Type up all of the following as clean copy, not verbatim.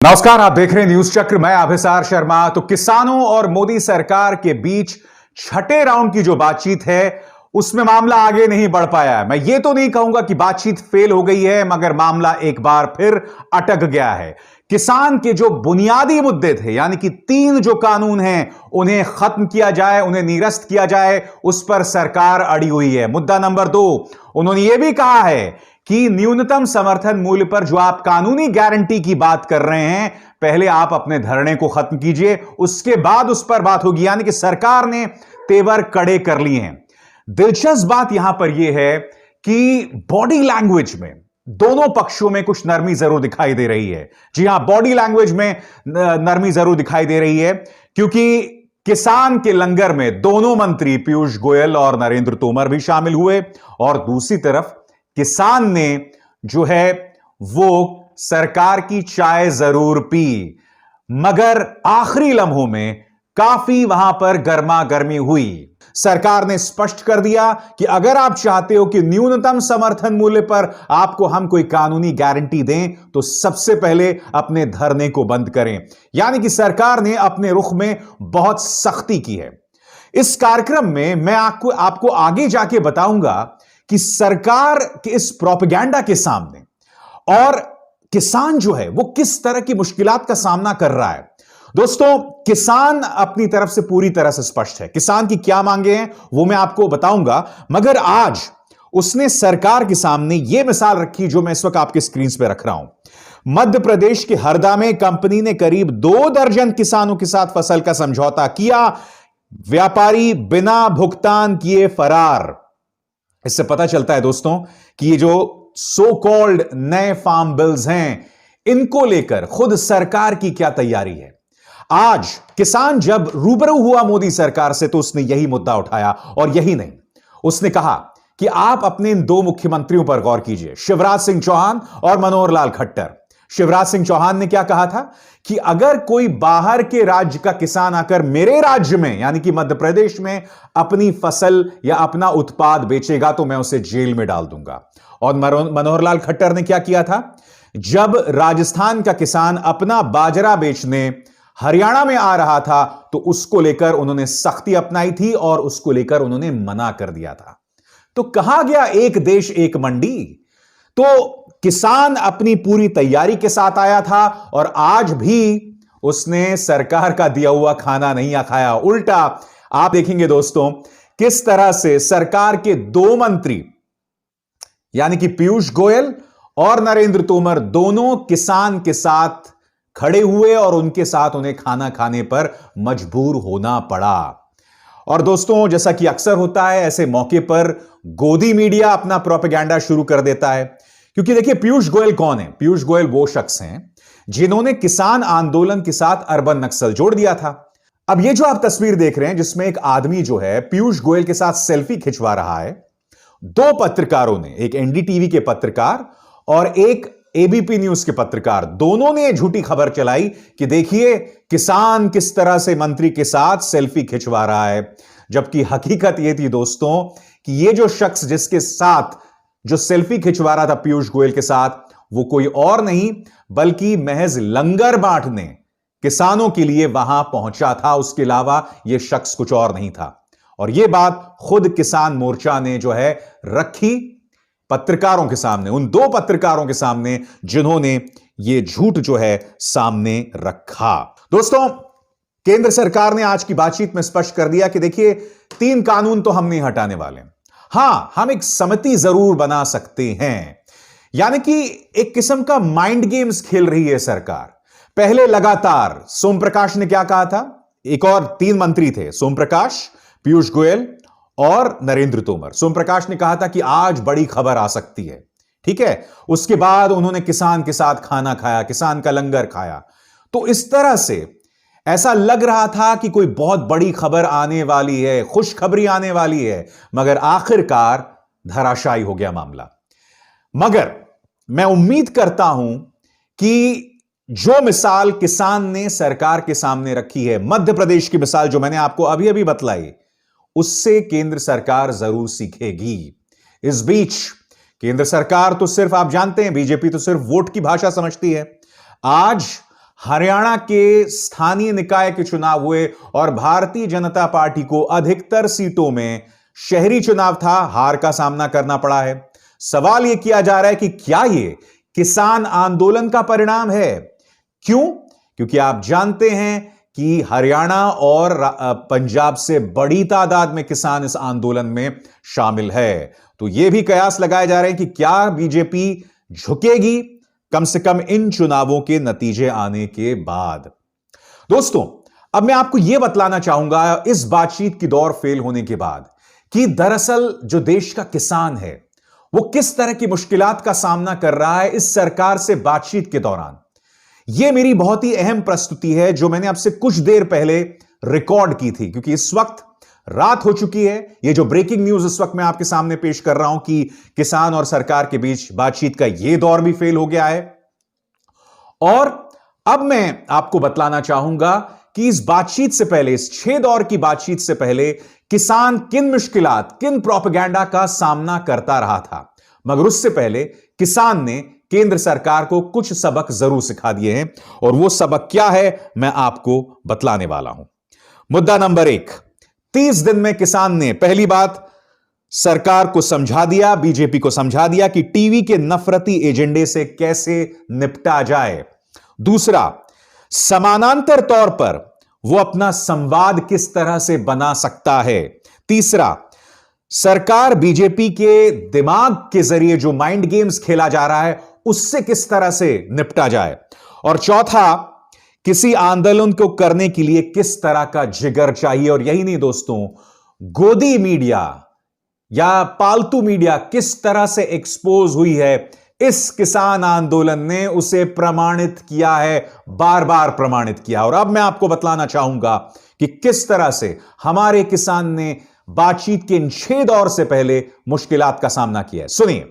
नमस्कार, आप देख रहे हैं न्यूज चक्र। मैं अभिसार शर्मा। तो किसानों और मोदी सरकार के बीच छठे राउंड की जो बातचीत है उसमें मामला आगे नहीं बढ़ पाया है। मैं ये तो नहीं कहूंगा कि बातचीत फेल हो गई है, मगर मामला एक बार फिर अटक गया है। किसान के जो बुनियादी मुद्दे थे, यानी कि 3 जो कानून हैं उन्हें खत्म किया जाए, उन्हें निरस्त किया जाए, उस पर सरकार अड़ी हुई है। मुद्दा नंबर 2, उन्होंने यह भी कहा है कि न्यूनतम समर्थन मूल्य पर जो आप कानूनी गारंटी की बात कर रहे हैं, पहले आप अपने धरने को खत्म कीजिए, उसके बाद उस पर बात होगी। यानी कि सरकार ने तेवर कड़े कर लिए हैं। दिलचस्प बात यहां पर यह है कि बॉडी लैंग्वेज में दोनों पक्षों में कुछ नरमी जरूर दिखाई दे रही है। जी हां, बॉडी लैंग्वेज में नरमी जरूर दिखाई दे रही है, क्योंकि किसान के लंगर में दोनों मंत्री पीयूष गोयल और नरेंद्र तोमर भी शामिल हुए, और दूसरी तरफ किसान ने जो है वो सरकार की चाय जरूर पी, मगर आखिरी लम्हों में काफी वहां पर गर्मा गर्मी हुई। सरकार ने स्पष्ट कर दिया कि अगर आप चाहते हो कि न्यूनतम समर्थन मूल्य पर आपको हम कोई कानूनी गारंटी दें, तो सबसे पहले अपने धरने को बंद करें। यानी कि सरकार ने अपने रुख में बहुत सख्ती की है। इस कार्यक्रम में मैं आपको आगे जाके बताऊंगा कि सरकार के इस प्रोपेगेंडा के सामने और किसान जो है वो किस तरह की मुश्किलात का सामना कर रहा है। दोस्तों, किसान अपनी तरफ से पूरी तरह से स्पष्ट है। किसान की क्या मांगे हैं वो मैं आपको बताऊंगा, मगर आज उसने सरकार के सामने यह मिसाल रखी जो मैं इस वक्त आपके स्क्रीन पे रख रहा हूं। मध्य प्रदेश के हरदा में कंपनी ने करीब 2 दर्जन किसानों के साथ फसल का समझौता किया, व्यापारी बिना भुगतान किए फरार। इससे पता चलता है दोस्तों कि ये जो सो कॉल्ड नए फार्म बिल्स हैं, इनको लेकर खुद सरकार की क्या तैयारी है। आज किसान जब रूबरू हुआ मोदी सरकार से तो उसने यही मुद्दा उठाया, और यही नहीं, उसने कहा कि आप अपने इन 2 मुख्यमंत्रियों पर गौर कीजिए, शिवराज सिंह चौहान और मनोहर लाल खट्टर। शिवराज सिंह चौहान ने क्या कहा था कि अगर कोई बाहर के राज्य का किसान आकर मेरे राज्य में यानी कि मध्य प्रदेश में अपनी फसल या अपना उत्पाद बेचेगा तो मैं उसे जेल में डाल दूंगा। और मनोहर लाल खट्टर ने क्या किया था, जब राजस्थान का किसान अपना बाजरा बेचने हरियाणा में आ रहा था तो उसको लेकर उन्होंने सख्ती अपनाई थी और उसको लेकर उन्होंने मना कर दिया था। तो कहा गया एक देश एक मंडी। तो किसान अपनी पूरी तैयारी के साथ आया था और आज भी उसने सरकार का दिया हुआ खाना नहीं खाया। उल्टा आप देखेंगे दोस्तों किस तरह से सरकार के 2 मंत्री यानी कि पीयूष गोयल और नरेंद्र तोमर दोनों किसान के साथ खड़े हुए और उनके साथ उन्हें खाना खाने पर मजबूर होना पड़ा। और दोस्तों, जैसा कि अक्सर होता है, ऐसे मौके पर गोदी मीडिया अपना प्रोपेगेंडा शुरू कर देता है। क्योंकि देखिए, पीयूष गोयल कौन है? पीयूष गोयल वो शख्स हैं जिन्होंने किसान आंदोलन के साथ अर्बन नक्सल जोड़ दिया था। अब ये जो आप तस्वीर देख रहे हैं जिसमें एक आदमी जो है पीयूष गोयल के साथ सेल्फी खिंचवा रहा है, 2 पत्रकारों ने, एक एनडीटीवी के पत्रकार और एक एबीपी न्यूज के पत्रकार, दोनों ने झूठी खबर चलाई कि देखिए किसान किस तरह से मंत्री के साथ सेल्फी खिंचवा रहा है। जबकि हकीकत यह थी दोस्तों कि यह जो शख्स जिसके साथ जो सेल्फी खिंचवा रहा था पीयूष गोयल के साथ, वो कोई और नहीं बल्कि महज लंगर बांटने किसानों के लिए वहां पहुंचा था। उसके अलावा यह शख्स कुछ और नहीं था। और यह बात खुद किसान मोर्चा ने जो है रखी पत्रकारों के सामने, उन 2 पत्रकारों के सामने जिन्होंने यह झूठ जो है सामने रखा। दोस्तों, केंद्र सरकार ने आज की बातचीत में स्पष्ट कर दिया कि देखिए 3 कानून तो हम नहीं हटाने वाले। हां, हम एक समिति जरूर बना सकते हैं। यानी कि एक किस्म का माइंड गेम्स खेल रही है सरकार। पहले लगातार सोम प्रकाश ने क्या कहा था, एक और 3 मंत्री थे, सोम प्रकाश, पीयूष गोयल और नरेंद्र तोमर। सोम प्रकाश ने कहा था कि आज बड़ी खबर आ सकती है, ठीक है। उसके बाद उन्होंने किसान के साथ खाना खाया, किसान का लंगर खाया। तो इस तरह से ऐसा लग रहा था कि कोई बहुत बड़ी खबर आने वाली है, खुशखबरी आने वाली है, मगर आखिरकार धराशायी हो गया मामला। मगर मैं उम्मीद करता हूं कि जो मिसाल किसान ने सरकार के सामने रखी है, मध्य प्रदेश की मिसाल जो मैंने आपको अभी अभी बतलाई, उससे केंद्र सरकार जरूर सीखेगी। इस बीच केंद्र सरकार तो सिर्फ, आप जानते हैं, बीजेपी तो सिर्फ वोट की भाषा समझती है। आज हरियाणा के स्थानीय निकाय के चुनाव हुए और भारतीय जनता पार्टी को अधिकतर सीटों में शहरी चुनाव था, हार का सामना करना पड़ा है। सवाल यह किया जा रहा है कि क्या यह किसान आंदोलन का परिणाम है? क्यों? क्योंकि आप जानते हैं कि हरियाणा और पंजाब से बड़ी तादाद में किसान इस आंदोलन में शामिल है। तो यह भी कयास लगाए जा रहे हैं कि क्या बीजेपी झुकेगी कम से कम इन चुनावों के नतीजे आने के बाद। दोस्तों, अब मैं आपको यह बतलाना चाहूंगा इस बातचीत की दौर फेल होने के बाद कि दरअसल जो देश का किसान है वो किस तरह की मुश्किलात का सामना कर रहा है इस सरकार से बातचीत के दौरान। यह मेरी बहुत ही अहम प्रस्तुति है जो मैंने आपसे कुछ देर पहले रिकॉर्ड की थी, क्योंकि इस वक्त रात हो चुकी है। यह जो ब्रेकिंग न्यूज इस वक्त मैं आपके सामने पेश कर रहा हूं कि किसान और सरकार के बीच बातचीत का यह दौर भी फेल हो गया है। और अब मैं आपको बतलाना चाहूंगा कि इस बातचीत से पहले, इस 6 दौर की बातचीत से पहले किसान किन मुश्किलात, किन प्रोपेगेंडा का सामना करता रहा था। मगर उससे पहले किसान ने केंद्र सरकार को कुछ सबक जरूर सिखा दिए हैं, और वो सबक क्या है मैं आपको बतलाने वाला हूं। मुद्दा नंबर 1, 30 दिन में किसान ने पहली बात सरकार को समझा दिया, बीजेपी को समझा दिया कि टीवी के नफरती एजेंडे से कैसे निपटा जाए। दूसरा, समानांतर तौर पर वो अपना संवाद किस तरह से बना सकता है। तीसरा, सरकार बीजेपी के दिमाग के जरिए जो माइंड गेम्स खेला जा रहा है उससे किस तरह से निपटा जाए। और चौथा, किसी आंदोलन को करने के लिए किस तरह का जिगर चाहिए। और यही नहीं दोस्तों, गोदी मीडिया या पालतू मीडिया किस तरह से एक्सपोज हुई है इस किसान आंदोलन ने उसे प्रमाणित किया है, बार बार प्रमाणित किया। और अब मैं आपको बतलाना चाहूंगा कि किस तरह से हमारे किसान ने बातचीत के इन 6 दौर से पहले मुश्किलात का सामना किया है। सुनिए।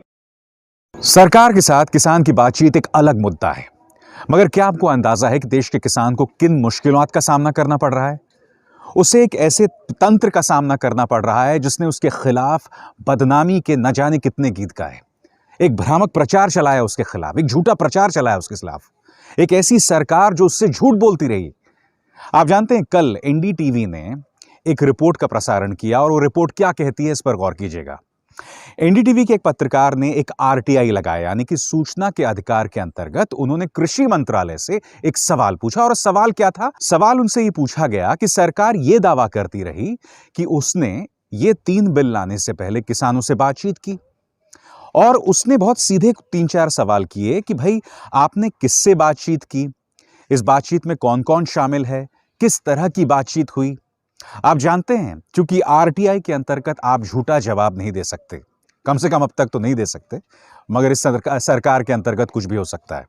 सरकार के साथ किसान की बातचीत एक अलग मुद्दा है, मगर क्या आपको अंदाजा है कि देश के किसान को किन मुश्किलात का सामना करना पड़ रहा है? उसे एक ऐसे तंत्र का सामना करना पड़ रहा है जिसने उसके खिलाफ बदनामी के न जाने कितने गीत गाए, एक भ्रामक प्रचार चलाया उसके खिलाफ, एक झूठा प्रचार चलाया उसके खिलाफ, एक ऐसी सरकार जो उससे झूठ बोलती रही। आप जानते हैं कल एनडीटीवी ने एक रिपोर्ट का प्रसारण किया, और वो रिपोर्ट क्या कहती है इस पर गौर कीजिएगा। एनडीटीवी के एक पत्रकार ने एक आरटीआई लगाया, यानी कि सूचना के अधिकार के अंतर्गत उन्होंने कृषि मंत्रालय से एक सवाल पूछा। और सवाल क्या था? सवाल उनसे ये पूछा गया कि सरकार ये दावा करती रही कि उसने ये 3 बिल लाने से पहले किसानों से बातचीत की, और उसने बहुत सीधे 3-4 सवाल किए कि भाई आपने किससे बातचीत की, इस बातचीत में कौन कौन शामिल है, किस तरह की बातचीत हुई। आप जानते हैं क्योंकि आरटीआई के अंतर्गत आप झूठा जवाब नहीं दे सकते, कम से कम अब तक तो नहीं दे सकते, मगर इस सरकार के अंतर्गत कुछ भी हो सकता है।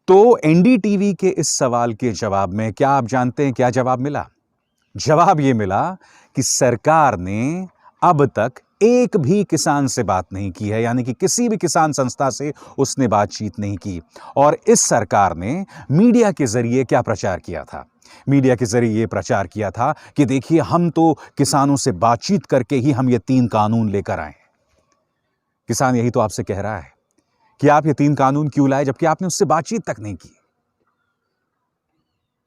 तो एनडीटीवी के इस सवाल के जवाब में क्या आप जानते हैं क्या जवाब मिला? जवाब यह मिला कि सरकार ने अब तक एक भी किसान से बात नहीं की है, यानी कि किसी भी किसान संस्था से उसने बातचीत नहीं की। और इस सरकार ने मीडिया के जरिए क्या प्रचार किया था? मीडिया के जरिए यह प्रचार किया था कि देखिए हम तो किसानों से बातचीत करके ही हम ये 3 कानून लेकर आए। किसान यही तो आपसे कह रहा है कि आप ये 3 कानून क्यों लाए जबकि आपने उससे बातचीत तक नहीं की।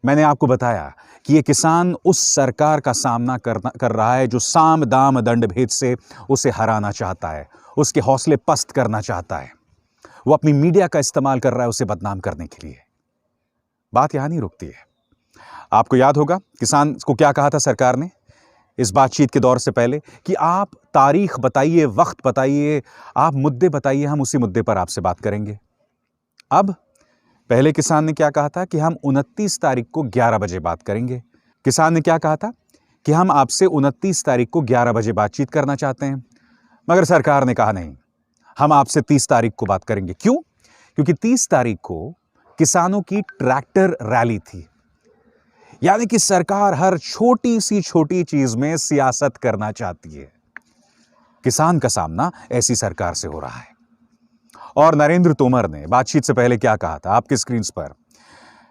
मैंने आपको बताया कि ये किसान उस सरकार का सामना कर रहा है जो साम दाम दंड भेद से उसे हराना चाहता है, उसके हौसले पस्त करना चाहता है। वो अपनी मीडिया का इस्तेमाल कर रहा है उसे बदनाम करने के लिए। बात यहां नहीं रुकती है। आपको याद होगा किसान को क्या कहा था सरकार ने इस बातचीत के दौर से पहले कि आप तारीख बताइए, वक्त बताइए, आप मुद्दे बताइए, हम उसी मुद्दे पर आपसे बात करेंगे। अब पहले किसान ने क्या कहा था कि हम 29 तारीख को 11 बजे बात करेंगे। किसान ने क्या कहा था कि हम आपसे 29 तारीख को 11 बजे बातचीत करना चाहते हैं, मगर सरकार ने कहा नहीं, हम आपसे 30 तारीख को बात करेंगे। क्यों? क्योंकि 30 तारीख को किसानों की ट्रैक्टर रैली थी। यानी कि सरकार हर छोटी सी छोटी चीज में सियासत करना चाहती है। किसान का सामना ऐसी सरकार से हो रहा है। और नरेंद्र तोमर ने बातचीत से पहले क्या कहा था आपकी स्क्रीन पर?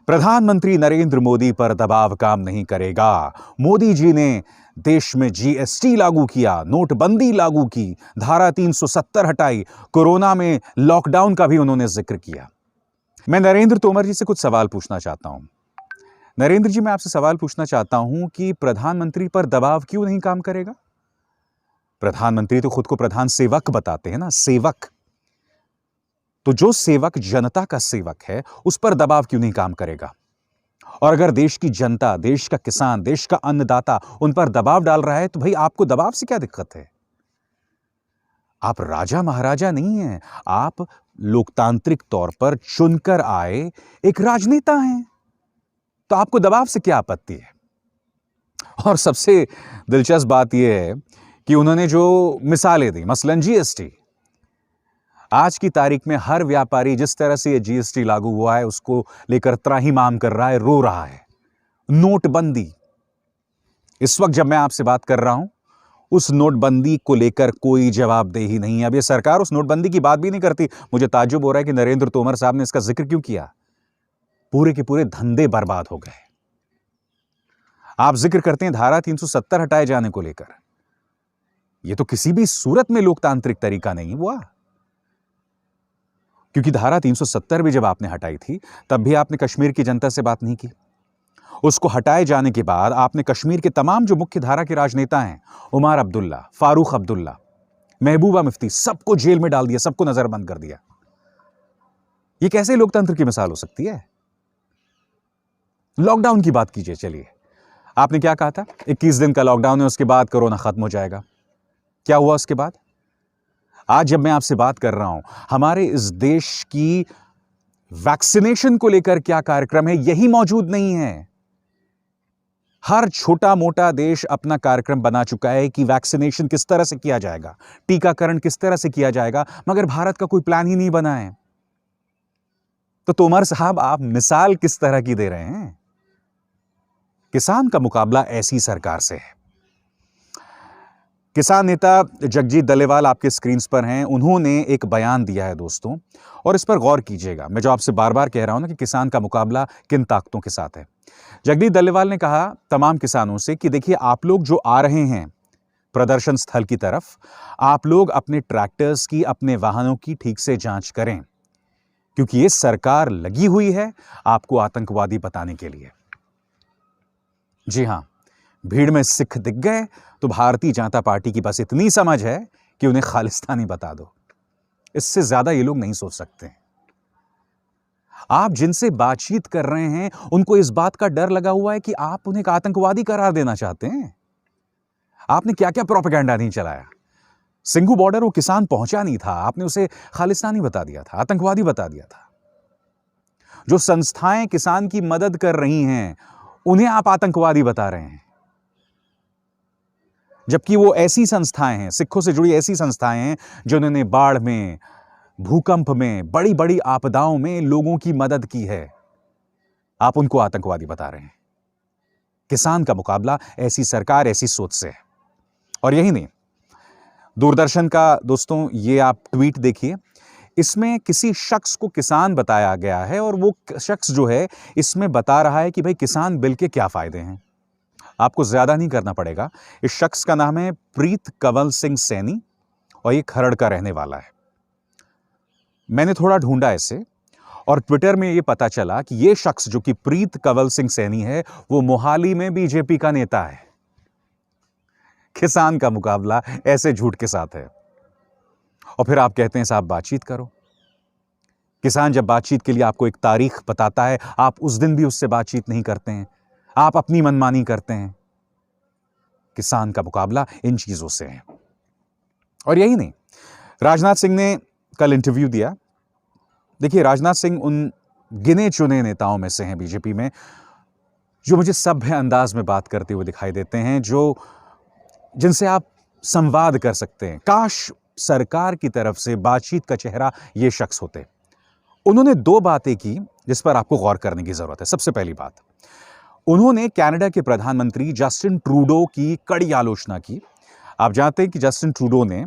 प्रधानमंत्री नरेंद्र मोदी पर दबाव काम नहीं करेगा। मोदी जी ने देश में जीएसटी लागू किया, नोटबंदी लागू की, धारा 370 हटाई, कोरोना में लॉकडाउन का भी उन्होंने जिक्र किया। मैं नरेंद्र तोमर जी से कुछ सवाल पूछना चाहता हूं। नरेंद्र जी, मैं आपसे सवाल पूछना चाहता हूं कि प्रधानमंत्री पर दबाव क्यों नहीं काम करेगा? प्रधानमंत्री तो खुद को प्रधान सेवक बताते हैं ना, सेवक। तो जो सेवक जनता का सेवक है, उस पर दबाव क्यों नहीं काम करेगा? और अगर देश की जनता, देश का किसान, देश का अन्नदाता उन पर दबाव डाल रहा है, तो भाई आपको दबाव से क्या दिक्कत है? आप राजा महाराजा नहीं हैं, आप लोकतांत्रिक तौर पर चुनकर आए एक राजनेता हैं। तो आपको दबाव से क्या आपत्ति है? और सबसे दिलचस्प बात यह है कि उन्होंने जो मिसालें दी, मसलन जीएसटी। आज की तारीख में हर व्यापारी जिस तरह से ये जीएसटी लागू हुआ है, उसको लेकर त्राहिमाम कर रहा है, रो रहा है। नोटबंदी, इस वक्त जब मैं आपसे बात कर रहा हूं, उस नोटबंदी को लेकर कोई जवाबदेही नहीं है। अब ये सरकार उस नोटबंदी की बात भी नहीं करती। मुझे ताज्जुब हो रहा है कि नरेंद्र तोमर साहब ने इसका जिक्र क्यों किया। पूरे के पूरे धंधे बर्बाद हो गए। आप जिक्र करते हैं धारा 370 हटाए जाने को लेकर। यह तो किसी भी सूरत में लोकतांत्रिक तरीका नहीं हुआ, क्योंकि धारा 370 भी जब आपने हटाई थी, तब भी आपने कश्मीर की जनता से बात नहीं की। उसको हटाए जाने के बाद आपने कश्मीर के तमाम जो मुख्य धारा के राजनेता हैं, उमर अब्दुल्ला, फारूक अब्दुल्ला, महबूबा मुफ्ती, सबको जेल में डाल दिया, सबको नजरबंद कर दिया। यह कैसे लोकतंत्र की मिसाल हो सकती है? लॉकडाउन की बात कीजिए। चलिए, आपने क्या कहा था? 21 दिन का लॉकडाउन है, उसके बाद कोरोना खत्म हो जाएगा। क्या हुआ उसके बाद? आज जब मैं आपसे बात कर रहा हूं, हमारे इस देश की वैक्सीनेशन को लेकर क्या कार्यक्रम है, यही मौजूद नहीं है। हर छोटा मोटा देश अपना कार्यक्रम बना चुका है कि वैक्सीनेशन किस तरह से किया जाएगा, टीकाकरण किस तरह से किया जाएगा, मगर भारत का कोई प्लान ही नहीं बना है। तो तोमर साहब, आप मिसाल किस तरह की दे रहे हैं? किसान का मुकाबला ऐसी सरकार से है। किसान नेता जगजीत दलेवाल आपके स्क्रीन पर हैं। उन्होंने एक बयान दिया है दोस्तों, और इस पर गौर कीजिएगा। मैं जो आपसे बार बार कह रहा हूं ना कि किसान का मुकाबला किन ताकतों के साथ है। जगजीत दलेवाल ने कहा तमाम किसानों से कि देखिए, आप लोग जो आ रहे हैं प्रदर्शन स्थल की तरफ, आप लोग अपने ट्रैक्टर्स की, अपने वाहनों की ठीक से जांच करें, क्योंकि ये सरकार लगी हुई है आपको आतंकवादी बताने के लिए। जी हां, भीड़ में सिख दिख गए तो भारतीय जनता पार्टी की बस इतनी समझ है कि उन्हें खालिस्तानी बता दो। इससे ज्यादा ये लोग नहीं सोच सकते। आप जिनसे बातचीत कर रहे हैं, उनको इस बात का डर लगा हुआ है कि आप उन्हें आतंकवादी करार देना चाहते हैं। आपने क्या क्या प्रोपेगेंडा नहीं चलाया। सिंघू बॉर्डर वो किसान पहुंचा नहीं था, आपने उसे खालिस्तानी बता दिया था, आतंकवादी बता दिया था। जो संस्थाएं किसान की मदद कर रही हैं, उन्हें आप आतंकवादी बता रहे हैं, जबकि वो ऐसी संस्थाएं हैं, सिखों से जुड़ी ऐसी संस्थाएं हैं जिन्होंने बाढ़ में, भूकंप में, बड़ी बड़ी आपदाओं में लोगों की मदद की है। आप उनको आतंकवादी बता रहे हैं। किसान का मुकाबला ऐसी सरकार, ऐसी सोच से है। और यही नहीं, दूरदर्शन का दोस्तों ये आप ट्वीट देखिए, इसमें किसी शख्स को किसान बताया गया है, और वो शख्स जो है इसमें बता रहा है कि भाई किसान बिल के क्या फायदे हैं। आपको ज्यादा नहीं करना पड़ेगा। इस शख्स का नाम है प्रीत कंवल सिंह सैनी, और ये खरड़ का रहने वाला है। मैंने थोड़ा ढूंढा इसे, और ट्विटर में ये पता चला कि ये शख्स जो कि प्रीत कंवल सिंह सैनी है, वो मोहाली में बीजेपी का नेता है। किसान का मुकाबला ऐसे झूठ के साथ है। और फिर आप कहते हैं साहब बातचीत करो। किसान जब बातचीत के लिए आपको एक तारीख बताता है, आप उस दिन भी उससे बातचीत नहीं करते हैं, आप अपनी मनमानी करते हैं। किसान का मुकाबला इन चीजों से है। और यही नहीं, राजनाथ सिंह ने कल इंटरव्यू दिया। देखिए, राजनाथ सिंह उन गिने चुने नेताओं में से हैं बीजेपी में जो मुझे सभ्य अंदाज में बात करते हुए दिखाई देते हैं, जिनसे आप संवाद कर सकते हैं। काश सरकार की तरफ से बातचीत का चेहरा ये शख्स होते। उन्होंने दो बातें की जिस पर आपको गौर करने की जरूरत है। सबसे पहली बात, उन्होंने कनाडा के प्रधानमंत्री जस्टिन ट्रूडो की कड़ी आलोचना की। आप जानते हैं कि जस्टिन ट्रूडो ने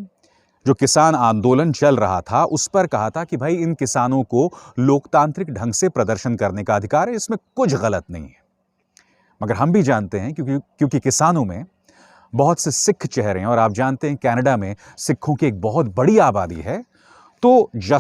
जो किसान आंदोलन चल रहा था, उस पर कहा था कि भाई इन किसानों को लोकतांत्रिक ढंग से प्रदर्शन करने का अधिकार है, इसमें कुछ गलत नहीं है। मगर हम भी जानते हैं क्योंकि किसानों में बहुत से सिख चेहरे हैं, और आप जानते हैं कनाडा में सिखों की एक बहुत बड़ी आबादी है, तो